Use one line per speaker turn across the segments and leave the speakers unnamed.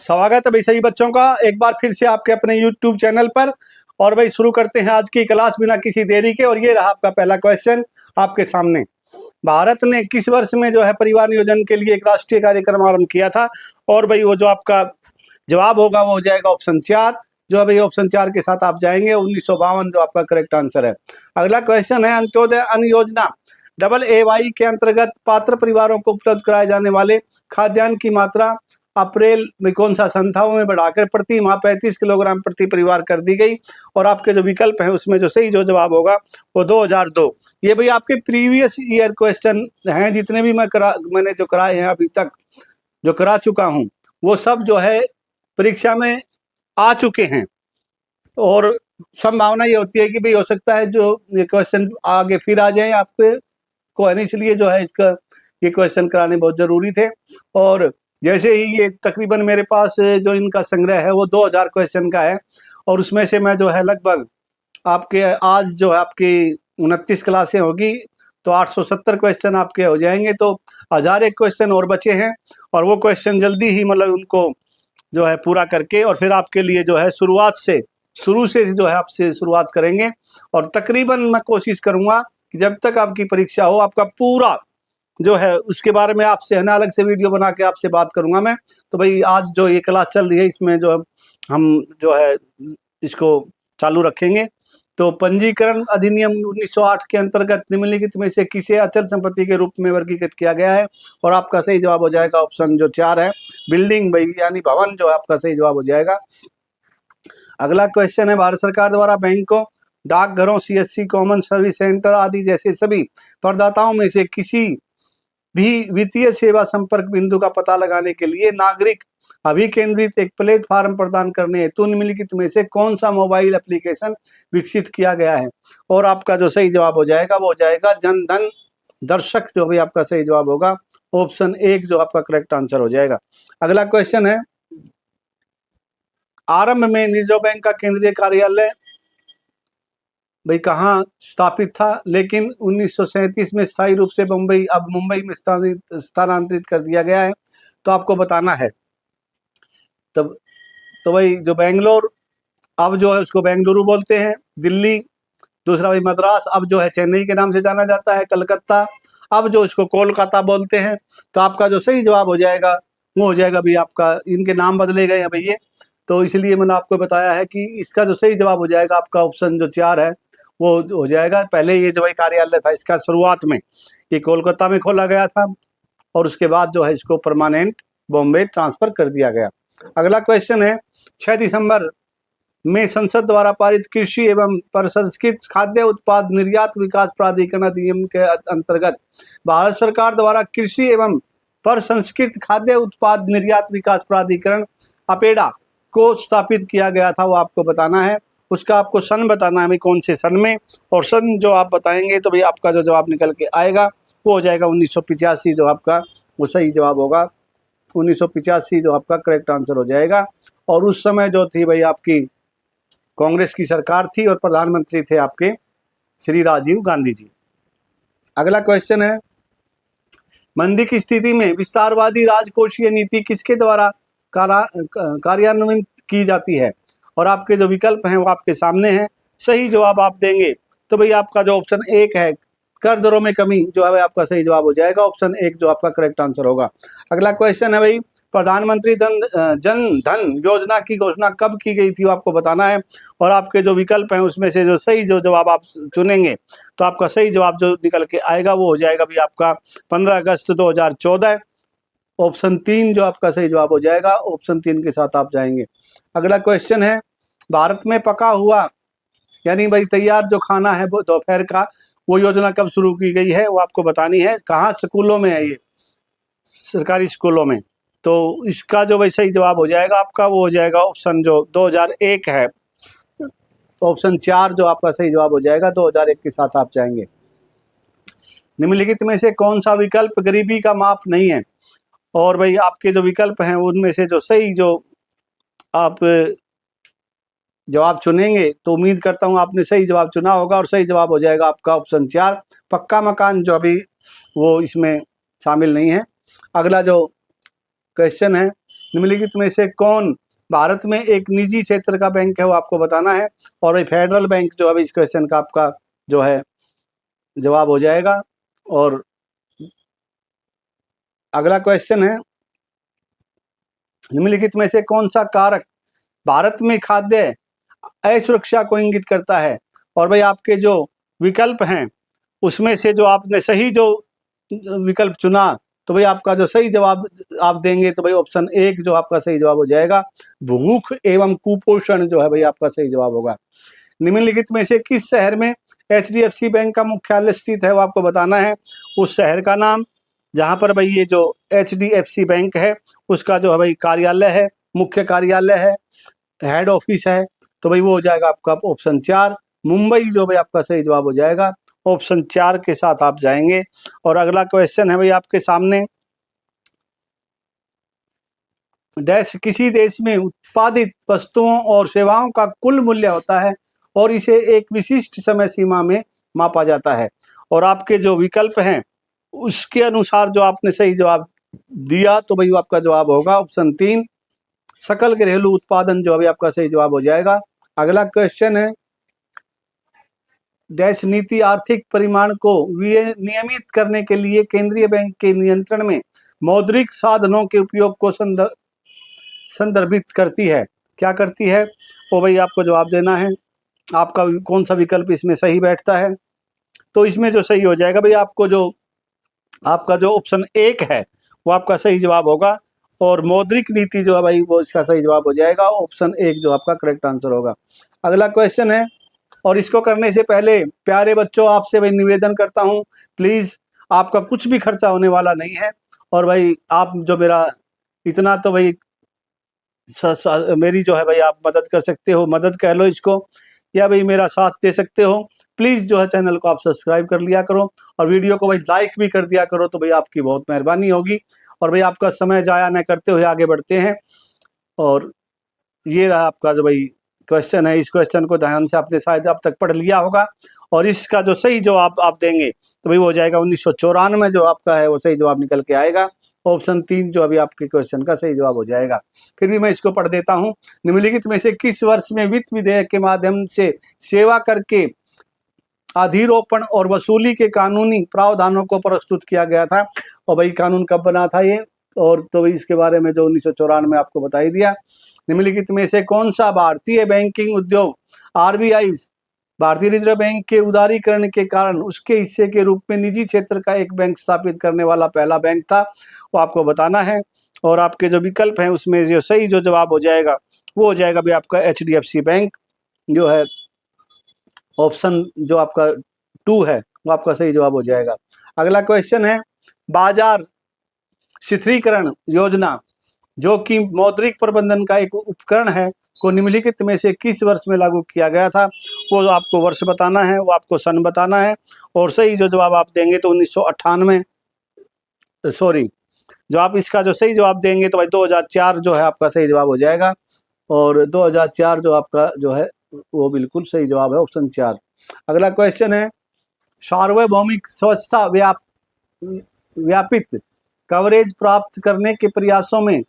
स्वागत है भाई सभी बच्चों का एक बार फिर से आपके अपने YouTube चैनल पर। और भाई शुरू करते हैं आज की क्लास बिना किसी देरी के। और ये रहा आपका पहला क्वेश्चन आपके सामने। भारत ने किस वर्ष में जो है परिवार नियोजन के लिए एक राष्ट्रीय कार्यक्रम आरंभ किया था? और भाई वो जो आपका जवाब होगा वो हो जाएगा ऑप्शन 4। जो है भाई ऑप्शन 4 के साथ आप जाएंगे 1952 जो आपका करेक्ट आंसर है। अगला क्वेश्चन है अंत्योदय अन्न योजना AAY के अंतर्गत पात्र परिवारों को उपलब्ध कराए जाने वाले खाद्यान्न की मात्रा अप्रैल में कौन सा सन था, में बढ़ाकर प्रति माह 35 किलोग्राम प्रति परिवार कर दी गई। और आपके जो विकल्प है उसमें जो सही जो जवाब होगा वो 2002। ये भाई आपके प्रीवियस ईयर क्वेश्चन हैं, जितने भी मैंने जो कराए हैं अभी तक जो करा चुका हूं वो सब जो है परीक्षा में आ चुके हैं। और संभावना ये होती है कि भाई हो सकता है जो ये क्वेश्चन आगे फिर आ जाए आपके को है, इसलिए जो है इसका ये क्वेश्चन कराने बहुत जरूरी थे। और जैसे ही ये तकरीबन मेरे पास जो इनका संग्रह है वो 2000 क्वेश्चन का है। और उसमें से मैं जो है लगभग आपके आज जो है आपकी 29 क्लासें होगी तो 870 क्वेश्चन आपके हो जाएंगे। तो 1001 क्वेश्चन और बचे हैं और वो क्वेश्चन जल्दी ही मतलब उनको जो है पूरा करके और फिर आपके लिए जो है शुरू से जो है आपसे शुरुआत करेंगे। और तकरीबन मैं कोशिश करूंगा कि जब तक आपकी परीक्षा हो आपका पूरा जो है उसके बारे में आपसे है ना अलग से वीडियो बना के आपसे बात करूंगा मैं। तो भाई आज जो ये क्लास चल रही है इसमें जो हम जो है इसको चालू रखेंगे। तो पंजीकरण अधिनियम 1908 के अंतर्गत निम्नलिखित में से किसे अचल संपत्ति के रूप में वर्गीकृत किया गया है? और आपका सही जवाब हो जाएगा ऑप्शन जो 4 है, बिल्डिंग भाई यानी भवन जो है आपका सही जवाब हो जाएगा। अगला क्वेश्चन है भारत सरकार द्वारा बैंकों, डाकघरों, CSC, कॉमन सर्विस सेंटर आदि जैसे सभी प्रदाताओं में से किसी भी वित्तीय सेवा संपर्क बिंदु का पता लगाने के लिए नागरिक अभिकेंद्रित एक प्लेटफॉर्म प्रदान करने हेतु निम्नलिखित में से कौन सा मोबाइल एप्लीकेशन विकसित किया गया है? और आपका जो सही जवाब हो जाएगा वो हो जाएगा जनधन दर्शक, जो भी आपका सही जवाब होगा ऑप्शन 1 जो आपका करेक्ट आंसर हो जाएगा। अगला क्वेश्चन है आरंभ में रिजर्व बैंक का केंद्रीय कार्यालय भाई कहाँ स्थापित था, लेकिन 1937 में स्थायी रूप से अब मुंबई में स्थानांतरित कर दिया गया है। तो आपको बताना है तब तो भाई जो बेंगलोर अब जो है उसको बेंगलुरु बोलते हैं, दिल्ली, दूसरा भाई मद्रास अब जो है चेन्नई के नाम से जाना जाता है, कलकत्ता अब जो इसको कोलकाता बोलते हैं। तो आपका जो सही जवाब हो जाएगा वो हो जाएगा भाई आपका, इनके नाम बदले गए हैं भैया। तो इसलिए मैंने आपको बताया है कि इसका जो सही जवाब हो जाएगा आपका ऑप्शन जो 4 है वो हो जाएगा। पहले ये जो भाई कार्यालय था इसका शुरुआत में ये कोलकाता में खोला गया था और उसके बाद जो है इसको परमानेंट बॉम्बे ट्रांसफर कर दिया गया। अगला क्वेश्चन है 6 दिसंबर में संसद द्वारा पारित कृषि एवं प्रसंस्कृत खाद्य उत्पाद निर्यात विकास प्राधिकरण अधिनियम के अंतर्गत भारत सरकार द्वारा कृषि एवं प्रसंस्कृत खाद्य उत्पाद निर्यात विकास प्राधिकरण अपेडा को स्थापित किया गया था, वो आपको बताना है। उसका आपको सन बताना है भाई कौन से सन में, और सन जो आप बताएंगे तो भाई आपका जो जवाब निकल के आएगा वो हो जाएगा 1985 जो आपका वो सही जवाब होगा। 1985 जो आपका करेक्ट आंसर हो जाएगा। और उस समय जो थी भाई आपकी कांग्रेस की सरकार थी और प्रधानमंत्री थे आपके श्री राजीव गांधी जी। अगला क्वेश्चन है मंदी की स्थिति में विस्तारवादी राजकोषीय नीति किसके द्वारा कार्यान्वित की जाती है? और आपके जो विकल्प हैं वो आपके सामने हैं। सही जवाब आप देंगे तो भाई आपका जो ऑप्शन 1 है कर दरों में कमी जो है आपका सही जवाब हो जाएगा, ऑप्शन 1 जो आपका करेक्ट आंसर होगा। अगला क्वेश्चन है भाई प्रधानमंत्री जन धन योजना की घोषणा कब की गई थी, वो आपको बताना है। और आपके जो विकल्प हैं उसमें से जो सही जो जवाब आप चुनेंगे तो आपका सही जवाब जो निकल के आएगा वो हो जाएगा भी आपका 15 अगस्त 2014, ऑप्शन 3 जो आपका सही जवाब हो जाएगा, ऑप्शन 3 के साथ आप जाएंगे। अगला क्वेश्चन है भारत में पका हुआ यानी भाई तैयार जो खाना है वो दोपहर का वो योजना कब शुरू की गई है, वो आपको बतानी है। कहाँ स्कूलों में है ये, सरकारी स्कूलों में। तो इसका जो भाई सही जवाब हो जाएगा आपका वो हो जाएगा ऑप्शन जो 2001 है, ऑप्शन 4 जो आपका सही जवाब हो जाएगा, 2001 के साथ आप जाएंगे। निम्नलिखित में से कौन सा विकल्प गरीबी का माप नहीं है? और भाई आपके जो विकल्प हैं उनमें से जो सही जो आप जवाब चुनेंगे तो उम्मीद करता हूं आपने सही जवाब चुना होगा और सही जवाब हो जाएगा आपका ऑप्शन 4 पक्का मकान, जो अभी वो इसमें शामिल नहीं है। अगला जो क्वेश्चन है निम्नलिखित में से कौन भारत में एक निजी क्षेत्र का बैंक है, वो आपको बताना है। और भाई फेडरल बैंक जो है इस क्वेश्चन का आपका जो है जवाब हो जाएगा। और अगला क्वेश्चन है, निम्नलिखित में से कौन सा कारक भारत में खाद्य असुरक्षा को इंगित करता है। और भाई आपके जो विकल्प हैं उसमें से जो आपने सही जो विकल्प चुना, तो भाई आपका जो सही जवाब आप देंगे तो भाई ऑप्शन 1 जो आपका सही जवाब हो जाएगा, भूख एवं कुपोषण जो है भाई आपका सही जवाब होगा। निम्नलिखित में से किस शहर में HDFC बैंक का मुख्यालय स्थित है, वो आपको बताना है। उस शहर का नाम जहां पर भाई ये जो HDFC बैंक है उसका जो है भाई कार्यालय है, मुख्य कार्यालय है, हेड ऑफिस है, तो भाई वो हो जाएगा आपका ऑप्शन 4 मुंबई जो भाई आपका सही जवाब हो जाएगा। ऑप्शन 4 के साथ आप जाएंगे। और अगला क्वेश्चन है भाई आपके सामने, डैश किसी देश में उत्पादित वस्तुओं और सेवाओं का कुल मूल्य होता है और इसे एक विशिष्ट समय सीमा में मापा जाता है। और आपके जो विकल्प हैं उसके अनुसार जो आपने सही जवाब दिया तो भाई आपका जवाब होगा ऑप्शन 3 सकल घरेलू उत्पादन जो अभी आपका सही जवाब हो जाएगा। अगला क्वेश्चन है, डैश नीति आर्थिक परिमाण को नियमित करने के लिए केंद्रीय बैंक के नियंत्रण में मौद्रिक साधनों के उपयोग को संदर्भित करती है। क्या करती है, वो भाई आपको जवाब देना है। आपका कौन सा विकल्प इसमें सही बैठता है, तो इसमें जो सही हो जाएगा भाई आपको जो आपका जो ऑप्शन 1 है वो आपका सही जवाब होगा। और मौद्रिक नीति जो है भाई वो इसका सही जवाब हो जाएगा, ऑप्शन 1 जो आपका करेक्ट आंसर होगा। अगला क्वेश्चन है, और इसको करने से पहले प्यारे बच्चों आपसे भाई निवेदन करता हूँ, प्लीज आपका कुछ भी खर्चा होने वाला नहीं है। और भाई आप जो मेरा इतना तो भाई मेरी जो है भाई आप मदद कर सकते हो, मदद कह लो इसको, या भाई मेरा साथ दे सकते हो। प्लीज जो है चैनल को आप सब्सक्राइब कर लिया करो और वीडियो को भाई लाइक भी कर दिया करो, तो भाई आपकी बहुत मेहरबानी होगी। और भाई आपका समय जाया न करते हुए आगे बढ़ते हैं। और ये रहा आपका जो भाई क्वेश्चन है, इस क्वेश्चन को ध्यान से आपने शायद अब तक पढ़ लिया होगा। और इसका जो सही जवाब आप देंगे तो भाई वो हो जाएगा 1994 जो आपका है वो सही जवाब निकल के आएगा। ऑप्शन 3 जो अभी आपके क्वेश्चन का सही जवाब हो जाएगा। फिर भी मैं इसको पढ़ देता हूँ, निम्नलिखित में से किस वर्ष में वित्त विधेयक के माध्यम से सेवा करके अधिरोपण और वसूली के कानूनी प्रावधानों को प्रस्तुत किया गया था। और भाई कानून कब बना था ये, और तो भाई इसके बारे में जो 1994 आपको बता ही दिया। निम्नलिखित में से कौन सा भारतीय बैंकिंग उद्योग RBI भारतीय रिजर्व बैंक के उदारीकरण के कारण उसके हिस्से के रूप में निजी क्षेत्र का एक बैंक स्थापित करने वाला पहला बैंक था, वो आपको बताना है। और आपके जो विकल्प हैं उसमें जो सही जो जवाब हो जाएगा वो हो जाएगा भाई आपका HDFC बैंक जो है, ऑप्शन जो आपका 2 है वो आपका सही जवाब हो जाएगा। अगला क्वेश्चन है, बाजार शिथिलीकरण योजना जो कि मौद्रिक प्रबंधन का एक उपकरण है को निम्नलिखित में से किस वर्ष में लागू किया गया था, वो आपको वर्ष बताना है, वो आपको सन बताना है। और सही जो जवाब आप देंगे तो 1998, सॉरी जो आप इसका जो सही जवाब देंगे तो भाई 2004 जो है आपका सही जवाब हो जाएगा। और 2004 जो आपका जो है वो बिल्कुल सही जवाब है, ऑप्शन 4। अगला क्वेश्चन है, सार्वभौमिक स्वच्छता व्यापित कवरेज प्राप्त करने के प्रयासों में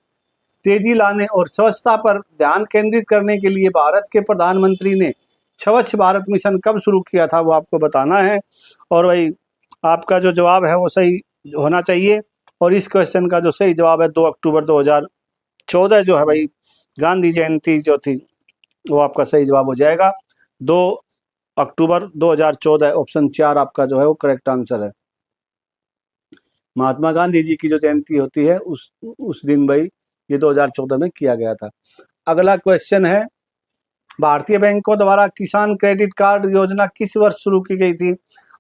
तेजी लाने और स्वच्छता पर ध्यान केंद्रित करने के लिए भारत के प्रधानमंत्री ने स्वच्छ भारत मिशन कब शुरू किया था, वो आपको बताना है। और भाई आपका जो जवाब है वो सही होना चाहिए। और इस क्वेश्चन का जो सही जवाब है 2 अक्टूबर 2014 जो है भाई गांधी जयंती जो थी वो आपका सही जवाब हो जाएगा। 2 अक्टूबर 2014 ऑप्शन 4 आपका जो है वो करेक्ट आंसर है। महात्मा गांधी जी की जो जयंती होती है उस दिन भाई ये 2014 में किया गया था। अगला क्वेश्चन है, भारतीय बैंकों द्वारा किसान क्रेडिट कार्ड योजना किस वर्ष शुरू की गई थी।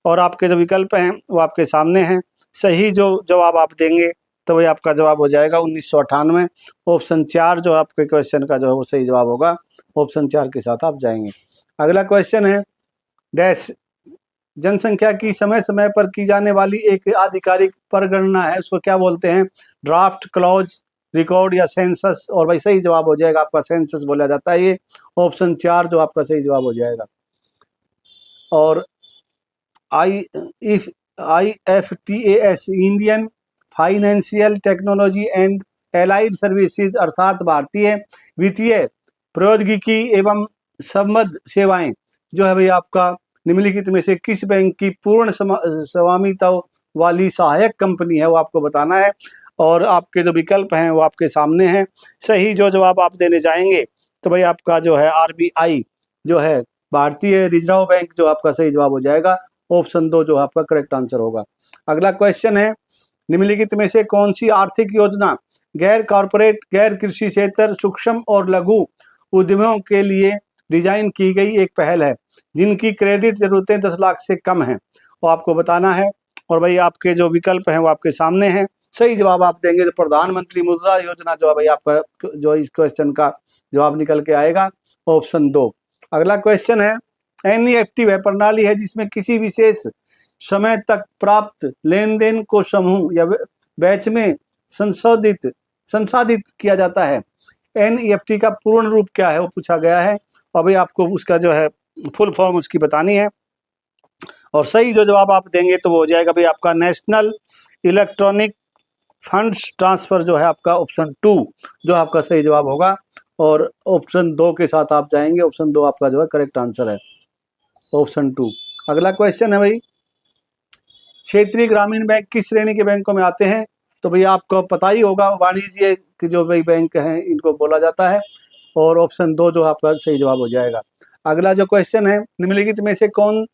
और आपके जो विकल्प हैं वो आपके सामने हैं। सही जो जवाब आप देंगे तो वही आपका जवाब हो जाएगा 1998, ऑप्शन 4 जो आपके क्वेश्चन का जो है वो सही जवाब होगा। ऑप्शन 4 के साथ आप जाएंगे। अगला क्वेश्चन है, डैश जनसंख्या की समय समय पर की जाने वाली एक आधिकारिक परगणना है, उसको क्या बोलते हैं, ड्राफ्ट, क्लॉज, रिकॉर्ड या सेंसस। और भाई सही जवाब हो जाएगा आपका सेंसस बोला जाता है ये, ऑप्शन 4 जो आपका सही जवाब हो जाएगा। और IFTAS Indian financial technology and allied services अर्थात भारतीय वित्तीय प्रौद्योगिकी एवं संबद्ध सेवाएं जो है भाई आपका निम्नलिखित में से किस बैंक की पूर्ण स्वामित्व वाली सहायक कंपनी है, वो आपको बताना है। और आपके जो विकल्प हैं वो आपके सामने हैं। सही जो जवाब आप देने जाएंगे तो भाई आपका जो है आरबीआई जो है भारतीय रिजर्व बैंक जो आपका सही जवाब हो जाएगा। ऑप्शन 2 जो आपका करेक्ट आंसर होगा। अगला क्वेश्चन है, निम्नलिखित में से कौन सी आर्थिक योजना गैर कॉरपोरेट, गैर कृषि क्षेत्र, सूक्ष्म और लघु उद्यमों के लिए डिजाइन की गई एक पहल है जिनकी क्रेडिट जरूरतें 10 लाख से कम हैं, वो आपको बताना है। और भाई आपके जो विकल्प हैं वो आपके सामने हैं। सही जवाब आप देंगे तो प्रधानमंत्री मुद्रा योजना जो है भाई आपका जो इस क्वेश्चन का जवाब निकल के आएगा, ऑप्शन 2। अगला क्वेश्चन है, एनईएफटी वह प्रणाली है जिसमें किसी विशेष समय तक प्राप्त लेन देन को समूह या बैच में संसाधित किया जाता है। एनईएफटी का पूर्ण रूप क्या है वो पूछा गया है और भाई आपको उसका जो है फुल फॉर्म उसकी बतानी है। और सही जो जवाब आप देंगे तो वो हो जाएगा भाई आपका नेशनल इलेक्ट्रॉनिक फंड्स ट्रांसफर जो है आपका ऑप्शन 2 जो आपका सही जवाब होगा। और ऑप्शन 2 के साथ आप जाएंगे, ऑप्शन 2 आपका जो है करेक्ट आंसर है, ऑप्शन 2। अगला क्वेश्चन है भाई, क्षेत्रीय ग्रामीण बैंक किस श्रेणी के बैंकों में आते हैं? तो भैया आपको पता ही होगा, वाणिज्य के जो भाई बैंक हैं इनको बोला जाता है। और ऑप्शन 2 जो आपका सही जवाब हो जाएगा। अगला जो क्वेश्चन है, निम्नलिखित में से कौन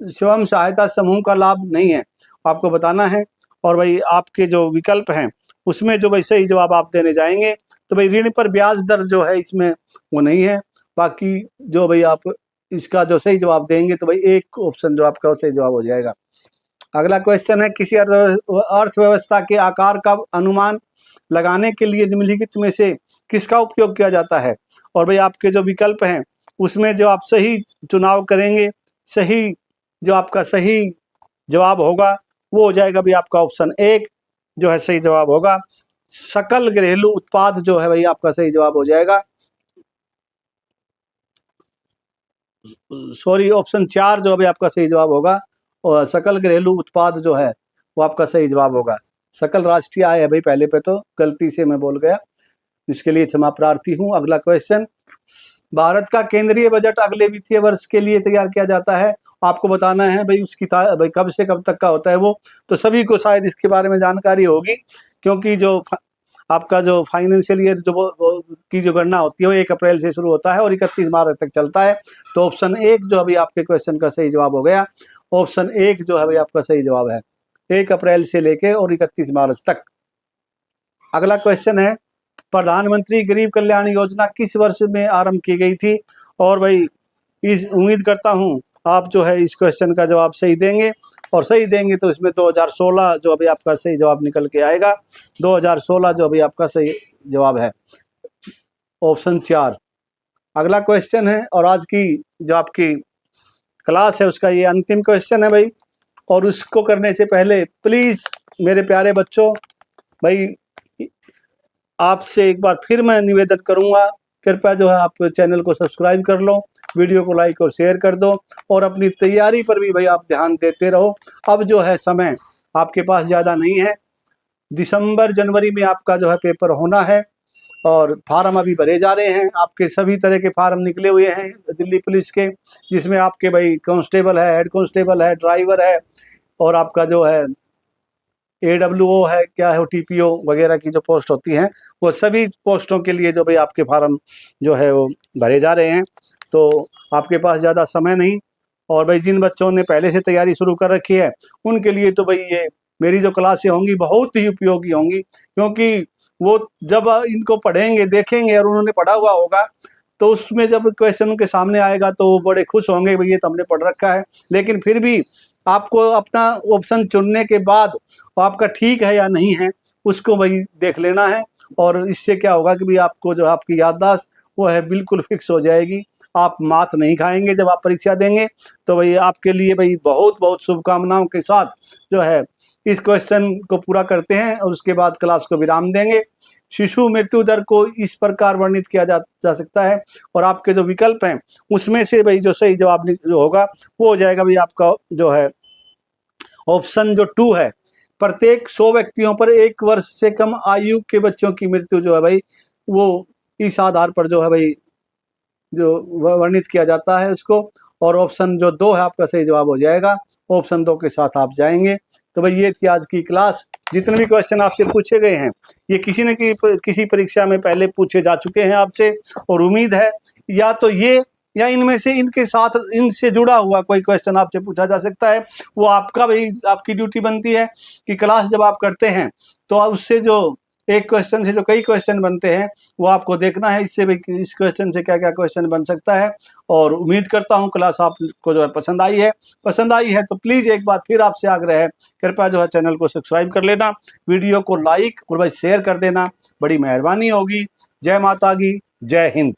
स्वयं सहायता समूह का लाभ नहीं है, आपको बताना है। और भाई आपके जो विकल्प हैं उसमें जो भाई सही जवाब आप देने जाएंगे तो भाई ऋण पर ब्याज दर जो है इसमें वो नहीं है। बाकी जो भाई आप इसका जो सही जवाब देंगे तो भाई एक ऑप्शन जो आपका सही जवाब हो जाएगा। अगला क्वेश्चन है, किसी अर्थव्यवस्था के आकार का अनुमान लगाने के लिए निम्नलिखित में से किसका उपयोग किया जाता है? और भाई आपके जो विकल्प हैं उसमें जो आप सही चुनाव करेंगे, सही जो आपका सही जवाब होगा वो हो जाएगा भाई आपका ऑप्शन 1 जो है सही जवाब होगा। सकल घरेलू उत्पाद जो है भाई आपका सही जवाब हो जाएगा। सॉरी, ऑप्शन 4 जो अभी आपका सही जवाब होगा। और सकल घरेलू उत्पाद जो है वो आपका सही जवाब होगा। सकल राष्ट्रीय आय है भाई, पहले पे तो गलती से मैं बोल गया, इसके लिए क्षमा प्रार्थी हूँ। अगला क्वेश्चन, भारत का केंद्रीय बजट अगले वित्तीय वर्ष के लिए तैयार किया जाता है, आपको बताना है भाई उसकी भाई कब से कब तक का होता है वो। तो सभी को शायद इसके बारे में जानकारी होगी क्योंकि जो आपका जो फाइनेंशियल ईयर वो की जो गणना होती है वो 1 अप्रैल से शुरू होता है और 31 मार्च तक चलता है। तो ऑप्शन 1 जो अभी आपके क्वेश्चन का सही जवाब हो गया। ऑप्शन 1 जो है भाई आपका सही जवाब है, 1 अप्रैल से लेके और 31 मार्च तक। अगला क्वेश्चन है, प्रधानमंत्री गरीब कल्याण योजना किस वर्ष में आरंभ की गई थी? और भाई इस उम्मीद करता हूं आप जो है इस क्वेश्चन का जवाब सही देंगे और सही देंगे तो इसमें 2016 जो अभी आपका सही जवाब निकल के आएगा। 2016 जो अभी आपका सही जवाब है, ऑप्शन 4। अगला क्वेश्चन है और आज की जो आपकी क्लास है उसका ये अंतिम क्वेश्चन है भाई। और उसको करने से पहले प्लीज मेरे प्यारे बच्चों, भाई आपसे एक बार फिर मैं निवेदन करूंगा, कृपया जो है आप चैनल को सब्सक्राइब कर लो, वीडियो को लाइक और शेयर कर दो और अपनी तैयारी पर भी भाई आप ध्यान देते रहो। अब जो है समय आपके पास ज़्यादा नहीं है, दिसंबर जनवरी में आपका जो है पेपर होना है और फार्म अभी भरे जा रहे हैं। आपके सभी तरह के फार्म निकले हुए हैं दिल्ली पुलिस के, जिसमें आपके भाई कांस्टेबल है, हेड कांस्टेबल है, ड्राइवर है और आपका जो है AWO है, क्या है TPO वगैरह की जो पोस्ट होती हैं वो सभी पोस्टों के लिए जो भाई आपके फार्म जो है वो भरे जा रहे हैं। तो आपके पास ज़्यादा समय नहीं और भाई जिन बच्चों ने पहले से तैयारी शुरू कर रखी है उनके लिए तो भाई ये मेरी जो क्लासें होंगी बहुत ही उपयोगी होंगी, क्योंकि वो जब इनको पढ़ेंगे देखेंगे और उन्होंने पढ़ा हुआ होगा तो उसमें जब क्वेश्चन उनके सामने आएगा तो वो बड़े खुश होंगे भाई ये तो हमने पढ़ रखा है। लेकिन फिर भी आपको अपना ऑप्शन चुनने के बाद आपका ठीक है या नहीं है उसको भाई देख लेना है और इससे क्या होगा कि भाई आपको जो आपकी याददाश्त वो है बिल्कुल फिक्स हो जाएगी, आप मात नहीं खाएंगे जब आप परीक्षा देंगे। तो भाई आपके लिए भाई बहुत बहुत शुभकामनाओं के साथ जो है इस क्वेश्चन को पूरा करते हैं और उसके बाद क्लास को विराम देंगे। शिशु मृत्यु दर को इस प्रकार वर्णित किया जा सकता है और आपके जो विकल्प हैं उसमें से भाई जो सही जवाब जो होगा वो हो जाएगा भाई आपका जो है ऑप्शन जो 2 है, प्रत्येक 100 व्यक्तियों पर 1 वर्ष से कम आयु के बच्चों की मृत्यु जो है भाई, वो इस आधार पर जो है भाई, जो वर्णित किया जाता है उसको। और ऑप्शन जो 2 है आपका सही जवाब हो जाएगा, ऑप्शन 2 के साथ आप जाएंगे। तो भाई ये थी आज की क्लास। जितने भी क्वेश्चन आपसे पूछे गए हैं ये किसी न किसी परीक्षा में पहले पूछे जा चुके हैं आपसे, और उम्मीद है या तो ये या इनमें से इनके साथ इनसे जुड़ा हुआ कोई क्वेश्चन आपसे पूछा जा सकता है। वो आपका भाई, आपकी ड्यूटी बनती है कि क्लास जब आप करते हैं तो उससे जो एक क्वेश्चन से जो कई क्वेश्चन बनते हैं वो आपको देखना है, इससे भी इस क्वेश्चन से क्या क्या क्वेश्चन बन सकता है। और उम्मीद करता हूँ क्लास आपको जो है पसंद आई है तो प्लीज़ एक बार फिर आपसे आग्रह है, कृपया जो है चैनल को सब्सक्राइब कर लेना, वीडियो को लाइक और भाई शेयर कर देना, बड़ी मेहरबानी होगी। जय माता की, जय हिंद।